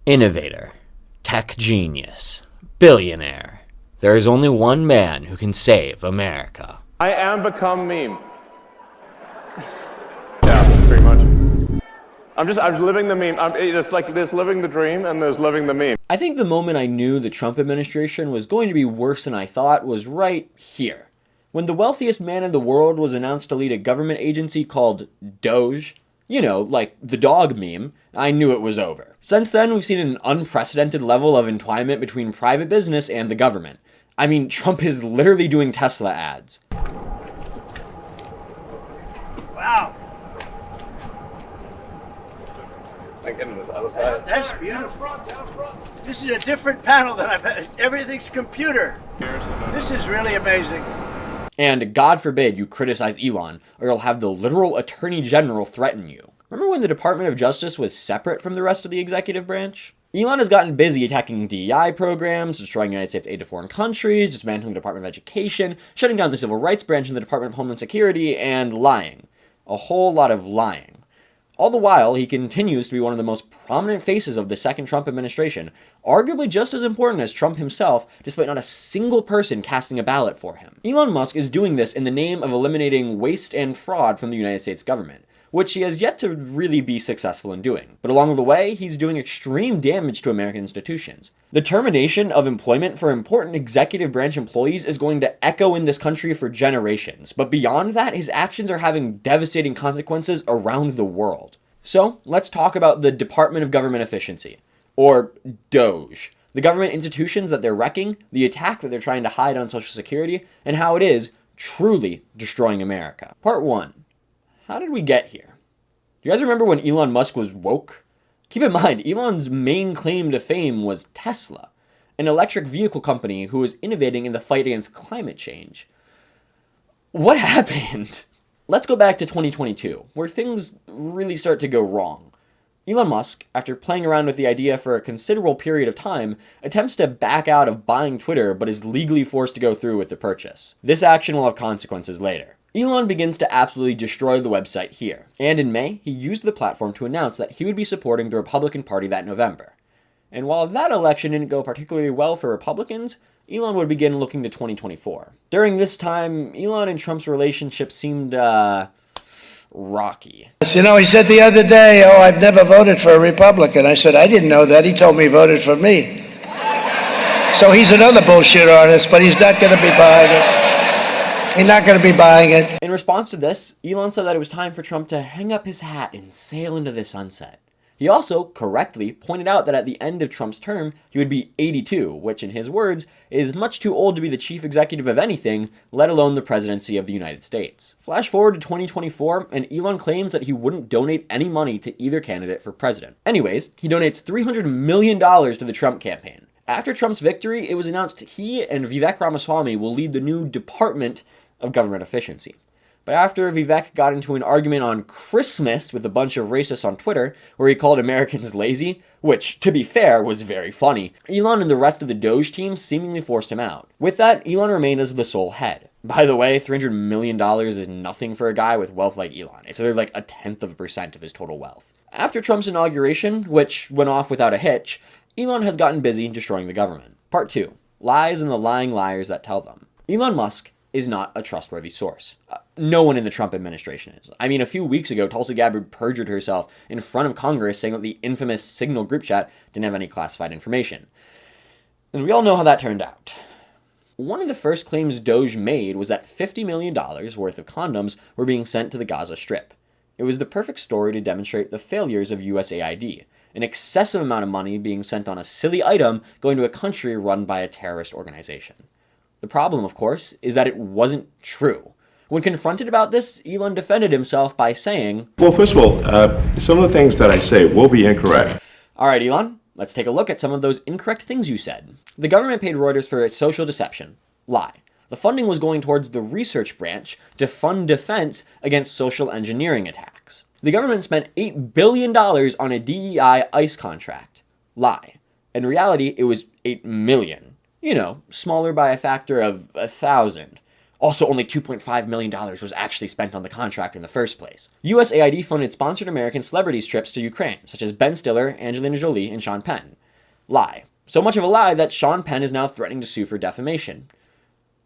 Innovator, tech genius, billionaire. There is only one man who can save America. I am become meme. Yeah, pretty much. I'm living the meme. It's like there's living the dream and there's living the meme. I think the moment I knew the Trump administration was going to be worse than I thought was right here. When the wealthiest man in the world was announced to lead a government agency called DOGE, you know, like the dog meme, I knew it was over. Since then, we've seen an unprecedented level of entwinement between private business and the government. I mean, Trump is literally doing Tesla ads. Wow. I get this other side. That's beautiful. This is a different panel than I've had. Everything's computer. This is really amazing. And God forbid you criticize Elon, or you'll have the literal attorney general threaten you. Remember when the Department of Justice was separate from the rest of the executive branch? Elon has gotten busy attacking DEI programs, destroying United States aid to foreign countries, dismantling the Department of Education, shutting down the Civil Rights Branch in the Department of Homeland Security, and lying. A whole lot of lying. All the while, he continues to be one of the most prominent faces of the second Trump administration, arguably just as important as Trump himself, despite not a single person casting a ballot for him. Elon Musk is doing this in the name of eliminating waste and fraud from the United States government, which he has yet to really be successful in doing. But along the way, he's doing extreme damage to American institutions. The termination of employment for important executive branch employees is going to echo in this country for generations. But beyond that, his actions are having devastating consequences around the world. So, let's talk about the Department of Government Efficiency, or DOGE. The government institutions that they're wrecking, the attack that they're trying to hide on Social Security, and how it is truly destroying America. Part 1. How did we get here? Do you guys remember when Elon Musk was woke? Keep in mind, Elon's main claim to fame was Tesla, an electric vehicle company who was innovating in the fight against climate change. What happened? Let's go back to 2022, where things really start to go wrong. Elon Musk, after playing around with the idea for a considerable period of time, attempts to back out of buying Twitter but is legally forced to go through with the purchase. This action will have consequences later. Elon begins to absolutely destroy the website here, and in May, he used the platform to announce that he would be supporting the Republican Party that November. And while that election didn't go particularly well for Republicans, Elon would begin looking to 2024. During this time, Elon and Trump's relationship seemed, rocky. You know, he said the other day, oh, I've never voted for a Republican. I said, I didn't know that. He told me he voted for me. So he's another bullshit artist, but he's not going to be buying it. He's not going to be buying it. In response to this, Elon said that it was time for Trump to hang up his hat and sail into the sunset. He also correctly pointed out that at the end of Trump's term, he would be 82, which in his words, is much too old to be the chief executive of anything, let alone the presidency of the United States. Flash forward to 2024, and Elon claims that he wouldn't donate any money to either candidate for president. Anyways, he donates $300 million to the Trump campaign. After Trump's victory, it was announced he and Vivek Ramaswamy will lead the new Department of Government Efficiency. But after Vivek got into an argument on Christmas with a bunch of racists on Twitter, where he called Americans lazy, which, to be fair, was very funny, Elon and the rest of the Doge team seemingly forced him out. With that, Elon remained as the sole head. By the way, $300 million is nothing for a guy with wealth like Elon. It's only like 0.1% of his total wealth. After Trump's inauguration, which went off without a hitch, Elon has gotten busy destroying the government. Part 2. Lies and the lying liars that tell them. Elon Musk is not a trustworthy source. No one in the Trump administration is. I mean, a few weeks ago, Tulsi Gabbard perjured herself in front of Congress saying that the infamous Signal group chat didn't have any classified information. And we all know how that turned out. One of the first claims Doge made was that $50 million worth of condoms were being sent to the Gaza Strip. It was the perfect story to demonstrate the failures of USAID, an excessive amount of money being sent on a silly item going to a country run by a terrorist organization. The problem, of course, is that it wasn't true. When confronted about this, Elon defended himself by saying, Well, first of all, some of the things that I say will be incorrect. All right, Elon, let's take a look at some of those incorrect things you said. The government paid Reuters for its social deception. Lie. The funding was going towards the research branch to fund defense against social engineering attacks. The government spent $8 billion on a DEI ICE contract. Lie. In reality, it was $8 million. You know, smaller by a factor of 1,000. Also, only $2.5 million was actually spent on the contract in the first place. USAID funded sponsored American celebrities' trips to Ukraine, such as Ben Stiller, Angelina Jolie, and Sean Penn. Lie. So much of a lie that Sean Penn is now threatening to sue for defamation.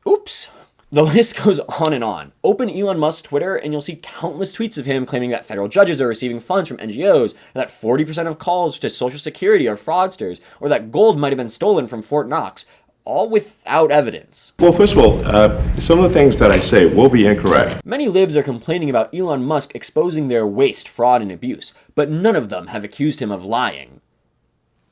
Oops. The list goes on and on. Open Elon Musk's Twitter and you'll see countless tweets of him claiming that federal judges are receiving funds from NGOs, or that 40% of calls to Social Security are fraudsters, or that gold might have been stolen from Fort Knox, all without evidence. Well, first of all, some of the things that I say will be incorrect. Many libs are complaining about Elon Musk exposing their waste, fraud, and abuse, but none of them have accused him of lying.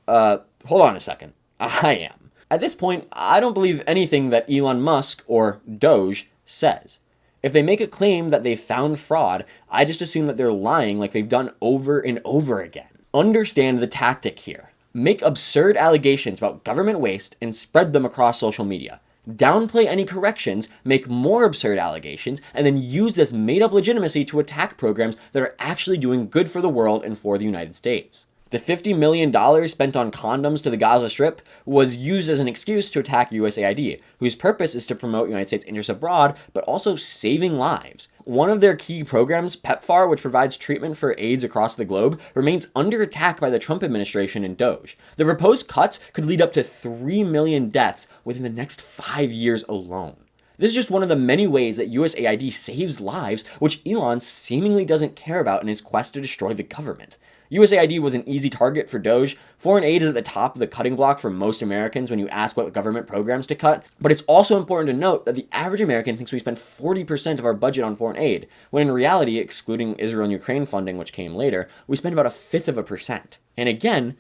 Hold on a second. I am. At this point, I don't believe anything that Elon Musk, or DOGE, says. If they make a claim that they found fraud, I just assume that they're lying like they've done over and over again. Understand the tactic here. Make absurd allegations about government waste and spread them across social media. Downplay any corrections, make more absurd allegations, and then use this made-up legitimacy to attack programs that are actually doing good for the world and for the United States. The $50 million spent on condoms to the Gaza Strip was used as an excuse to attack USAID, whose purpose is to promote United States interests abroad, but also saving lives. One of their key programs, PEPFAR, which provides treatment for AIDS across the globe, remains under attack by the Trump administration and DOGE. The proposed cuts could lead up to 3 million deaths within the next 5 years alone. This is just one of the many ways that USAID saves lives, which Elon seemingly doesn't care about in his quest to destroy the government. USAID was an easy target for DOGE. Foreign aid is at the top of the cutting block for most Americans when you ask what government programs to cut, but it's also important to note that the average American thinks we spend 40% of our budget on foreign aid, when in reality, excluding Israel and Ukraine funding, which came later, we spend about 1/5%. And again,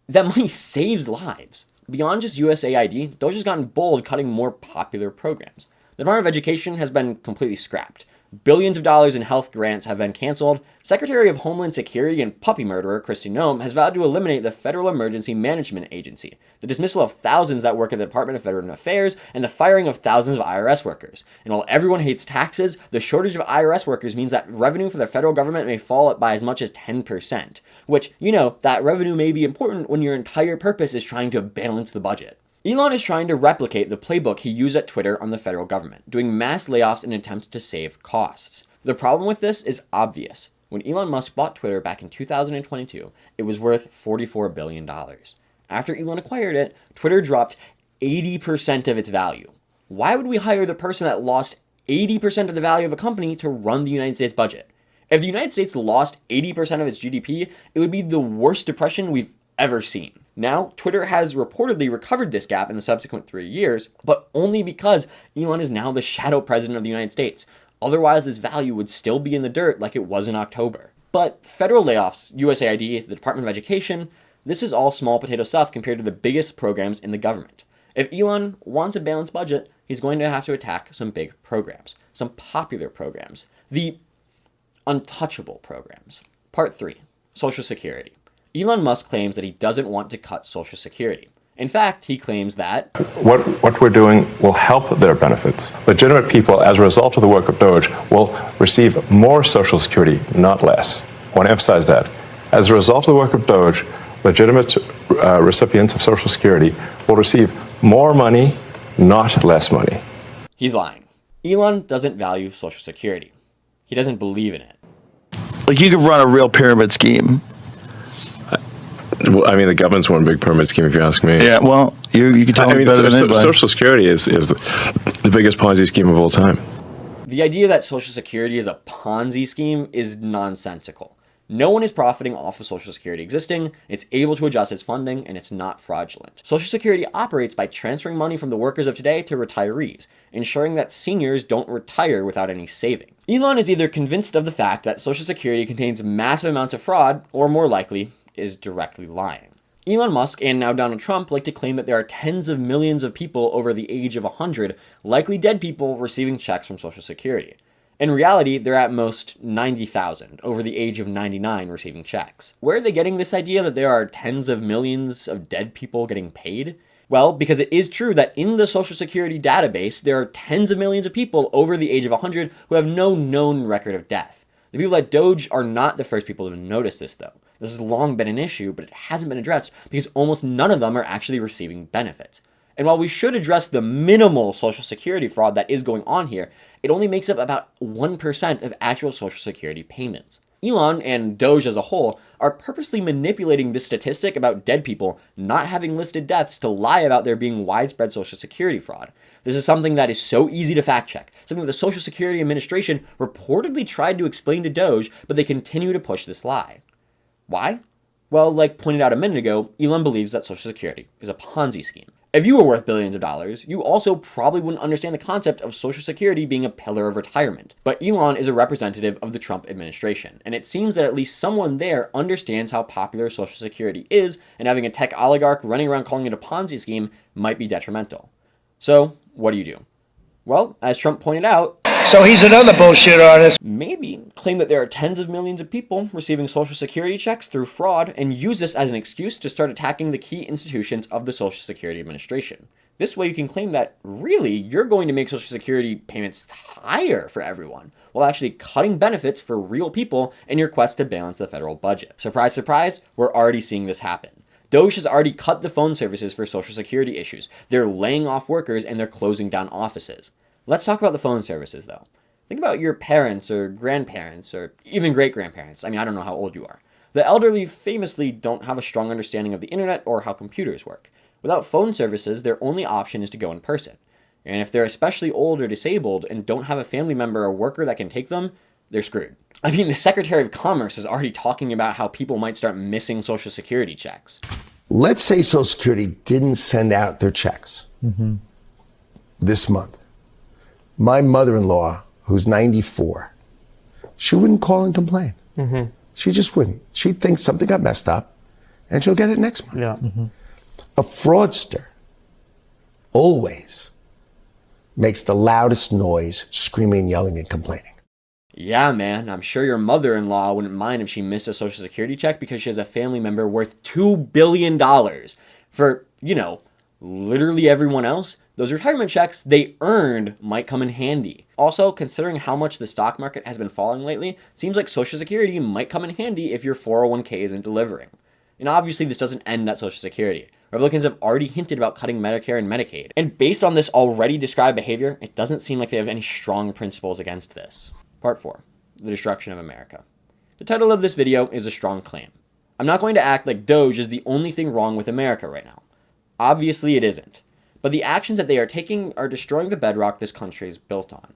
that money saves lives. Beyond just USAID, DOGE has gotten bold cutting more popular programs. The Department of Education has been completely scrapped. Billions of dollars in health grants have been canceled. Secretary of Homeland Security and puppy murderer Kristi Noem has vowed to eliminate the Federal Emergency Management Agency, the dismissal of thousands that work at the Department of Veteran Affairs, and the firing of thousands of IRS workers. And while everyone hates taxes, the shortage of IRS workers means that revenue for the federal government may fall by as much as 10%, which, that revenue may be important when your entire purpose is trying to balance the budget. Elon is trying to replicate the playbook he used at Twitter on the federal government, doing mass layoffs in an attempt to save costs. The problem with this is obvious. When Elon Musk bought Twitter back in 2022, it was worth $44 billion. After Elon acquired it, Twitter dropped 80% of its value. Why would we hire the person that lost 80% of the value of a company to run the United States budget? If the United States lost 80% of its GDP, it would be the worst depression we've ever seen. Now, Twitter has reportedly recovered this gap in the subsequent 3 years, but only because Elon is now the shadow president of the United States. Otherwise, its value would still be in the dirt like it was in October. But federal layoffs, USAID, the Department of Education, this is all small potato stuff compared to the biggest programs in the government. If Elon wants a balanced budget, he's going to have to attack some big programs, some popular programs, the untouchable programs. Part 3, Social Security. Elon Musk claims that he doesn't want to cut Social Security. In fact, he claims that What we're doing will help their benefits. Legitimate people, as a result of the work of DOGE, will receive more Social Security, not less. I want to emphasize that. As a result of the work of DOGE, legitimate recipients of Social Security will receive more money, not less money. he's lying. Elon doesn't value Social Security. He doesn't believe in it. Like, you could run a real pyramid scheme. Well, I mean, the government's one big pyramid scheme, if you ask me. Yeah, well, you can tell me better than anybody. Social Security is the biggest Ponzi scheme of all time. The idea that Social Security is a Ponzi scheme is nonsensical. No one is profiting off of Social Security existing, it's able to adjust its funding, and it's not fraudulent. Social Security operates by transferring money from the workers of today to retirees, ensuring that seniors don't retire without any savings. Elon is either convinced of the fact that Social Security contains massive amounts of fraud, or more likely, is directly lying. Elon Musk and now Donald Trump like to claim that there are tens of millions of people over the age of 100, likely dead people, receiving checks from Social Security. In reality, they're at most 90,000 over the age of 99 receiving checks. Where are they getting this idea that there are tens of millions of dead people getting paid? Well, because it is true that in the Social Security database, there are tens of millions of people over the age of 100 who have no known record of death. The people at DOGE are not the first people to notice this, though. This has long been an issue, but it hasn't been addressed because almost none of them are actually receiving benefits. And while we should address the minimal Social Security fraud that is going on here, it only makes up about 1% of actual Social Security payments. Elon and DOGE as a whole are purposely manipulating this statistic about dead people not having listed deaths to lie about there being widespread Social Security fraud. This is something that is so easy to fact check, something that the Social Security Administration reportedly tried to explain to DOGE, but they continue to push this lie. Why? Well, like pointed out a minute ago, Elon believes that Social Security is a Ponzi scheme. If you were worth billions of dollars, you also probably wouldn't understand the concept of Social Security being a pillar of retirement. But Elon is a representative of the Trump administration, and it seems that at least someone there understands how popular Social Security is, and having a tech oligarch running around calling it a Ponzi scheme might be detrimental. So, what do you do? Well, as Trump pointed out, So he's another bullshit artist. maybe claim that there are tens of millions of people receiving Social Security checks through fraud and use this as an excuse to start attacking the key institutions of the Social Security Administration. This way you can claim that, really, you're going to make Social Security payments higher for everyone, while actually cutting benefits for real people in your quest to balance the federal budget. Surprise, surprise, we're already seeing this happen. DOGE has already cut the phone services for Social Security issues. They're laying off workers and they're closing down offices. Let's talk about the phone services, though. Think about your parents or grandparents or even great-grandparents. I mean, I don't know how old you are. The elderly famously don't have a strong understanding of the internet or how computers work. Without phone services, their only option is to go in person. And if they're especially old or disabled and don't have a family member or worker that can take them, they're screwed. I mean, the Secretary of Commerce is already talking about how people might start missing Social Security checks. Let's say Social Security didn't send out their checks this month. My mother-in-law, who's 94, she wouldn't call and complain. She just wouldn't. She'd think something got messed up, and she'll get it next month. Yeah. A fraudster always makes the loudest noise, screaming, yelling, and complaining. Yeah, man, I'm sure your mother-in-law wouldn't mind if she missed a Social Security check because she has a family member worth $2 billion. For, literally everyone else, those retirement checks they earned might come in handy. Also, considering how much the stock market has been falling lately, it seems like Social Security might come in handy if your 401k isn't delivering. And obviously, this doesn't end at Social Security. Republicans have already hinted about cutting Medicare and Medicaid. And based on this already described behavior, it doesn't seem like they have any strong principles against this. Part 4. The Destruction of America. The title of this video is a strong claim. I'm not going to act like DOGE is the only thing wrong with America right now. Obviously it isn't. But the actions that they are taking are destroying the bedrock this country is built on.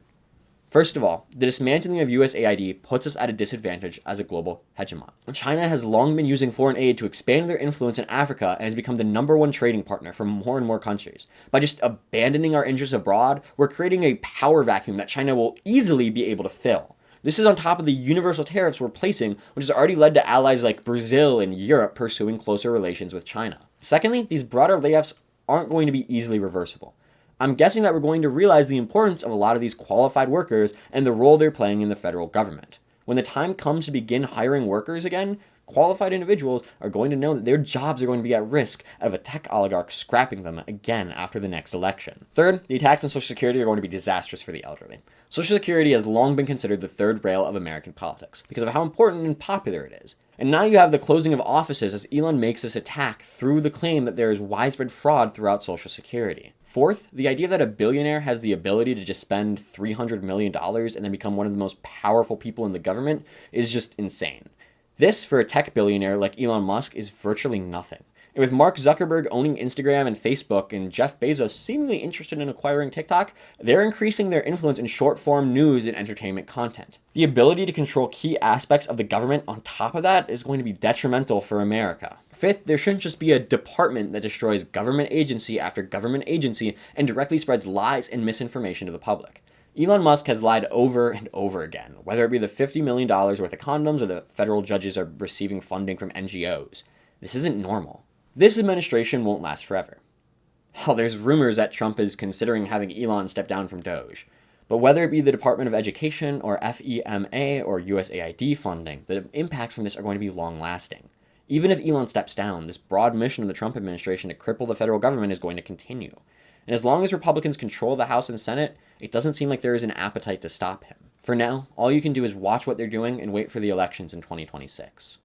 First of all, the dismantling of USAID puts us at a disadvantage as a global hegemon. China has long been using foreign aid to expand their influence in Africa and has become the #1 trading partner for more and more countries. By just abandoning our interests abroad, we're creating a power vacuum that China will easily be able to fill. This is on top of the universal tariffs we're placing, which has already led to allies like Brazil and Europe pursuing closer relations with China. Secondly, these broader layoffs aren't going to be easily reversible. I'm guessing that we're going to realize the importance of a lot of these qualified workers and the role they're playing in the federal government. When the time comes to begin hiring workers again, qualified individuals are going to know that their jobs are going to be at risk of a tech oligarch scrapping them again after the next election. Third, the attacks on Social Security are going to be disastrous for the elderly. Social Security has long been considered the third rail of American politics because of how important and popular it is. And now you have the closing of offices as Elon makes this attack through the claim that there is widespread fraud throughout Social Security. Fourth, the idea that a billionaire has the ability to just spend $300 million and then become one of the most powerful people in the government is just insane. This, for a tech billionaire like Elon Musk, is virtually nothing. And with Mark Zuckerberg owning Instagram and Facebook and Jeff Bezos seemingly interested in acquiring TikTok, they're increasing their influence in short-form news and entertainment content. The ability to control key aspects of the government on top of that is going to be detrimental for America. Fifth, there shouldn't just be a department that destroys government agency after government agency and directly spreads lies and misinformation to the public. Elon Musk has lied over and over again, whether it be the $50 million worth of condoms or the federal judges are receiving funding from NGOs. This isn't normal. This administration won't last forever. Hell, there's rumors that Trump is considering having Elon step down from DOGE. But whether it be the Department of Education or FEMA or USAID funding, the impacts from this are going to be long-lasting. Even if Elon steps down, this broad mission of the Trump administration to cripple the federal government is going to continue. And as long as Republicans control the House and Senate, it doesn't seem like there is an appetite to stop him. For now, all you can do is watch what they're doing and wait for the elections in 2026.